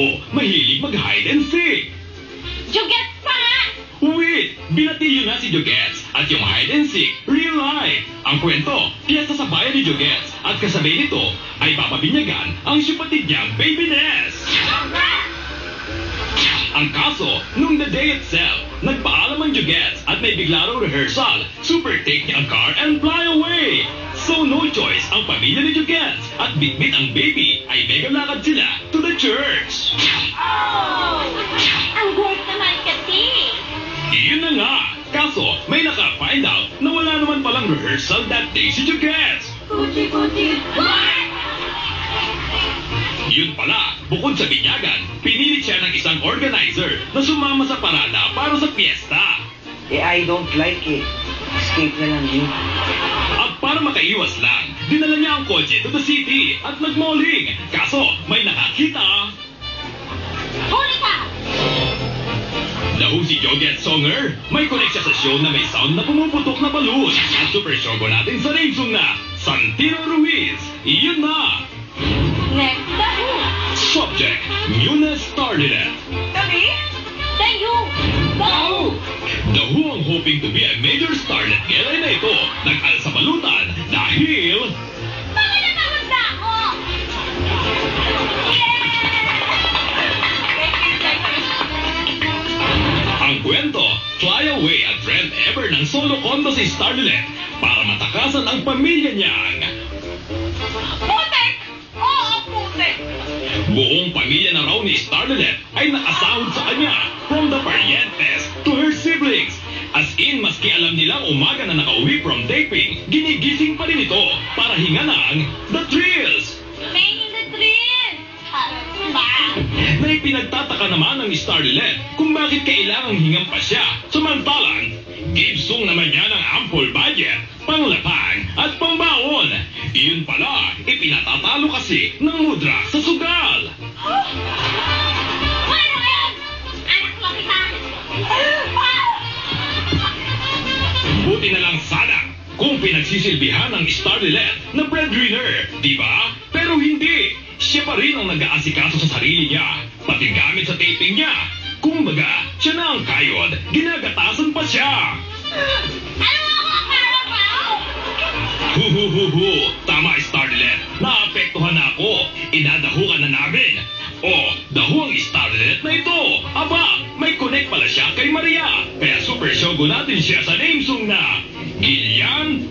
o mahilig mag-hide and seek. Jugets pa nga! Wait! Binatiyo na si Jugets at yung hide and seek, real life. Ang kwento, piyesta sa bayan ni Jugets at kasabay nito ay papabinyagan ang siyupatid niyang baby Ness. Ang kaso, nung the day itself, nagpaalam ang Jugets at may bigla raw rehearsal, super take niya ang car and fly away. So no choice ang pamilya ni Jugets at bitbit ang baby ay mega lakad sila to the church. Oh! Ang work naman kasi! Yun na nga. Kaso, may naka-find out na wala naman palang rehearsal that day si Jugets. Kuti-kuti! What? Yun pala, bukod sa binyagan, pinilit siya ng isang organizer na sumama sa parada para sa piyesta. I don't like it. Escape na lang din. At para makaiwas lang, dinala niya ang kotse to the city at nagmalling. Kaso, may nakakita. Huli ka! Daho si Jugets Songer, may connect siya sa show na may sound na pumuputok na balloon. At super shogo natin sa name song na Santino Ruiz. Iyon na! Next, the who? Subject, Munes started it. Kami? The you! The who? The Who ang hoping to be a major starlet kailan na ito nag-al sa balutan dahil Bakit napagod na ako? ang kwento, fly away at rent ever ng solo condo si Starlet para matakasan ang pamilya niyang Putek! Oo, putek! buong pamilya na raw ni Starlet ay nakasahod sa kanya from the parientes to her siblings. As in, maski alam nilang umaga na nakauwi from taping, ginigising pa rin ito para hinga ng the thrills. Making the drill! Na ipinagtataka naman ng Starlet kung bakit kailangang hingang pa siya. Samantalang, Gibsong naman niya ng ample budget, panglapang at pambaon. Iyon pala, ipinatatalo kasi ng mudra sa sugal. Ano yan? Anak mo kita! Buti na lang sana kung pinagsisilbihan ng Starlet na breadwinner, di ba? Pero hindi. Siya pa rin ang nag-aasikaso sa sarili niya, pati gamit sa taping niya. Kumbaga, siya na ang kayod, ginagatasan pa siya. Ano ako ang parapaw? Hu. Tama, Starlet. Naapektuhan na ako. Idadahukan na namin. Dahu ang Starlet na ito. Aba, may connect pala siya kay Maria. Kaya super shogo natin siya sa name song na Gillian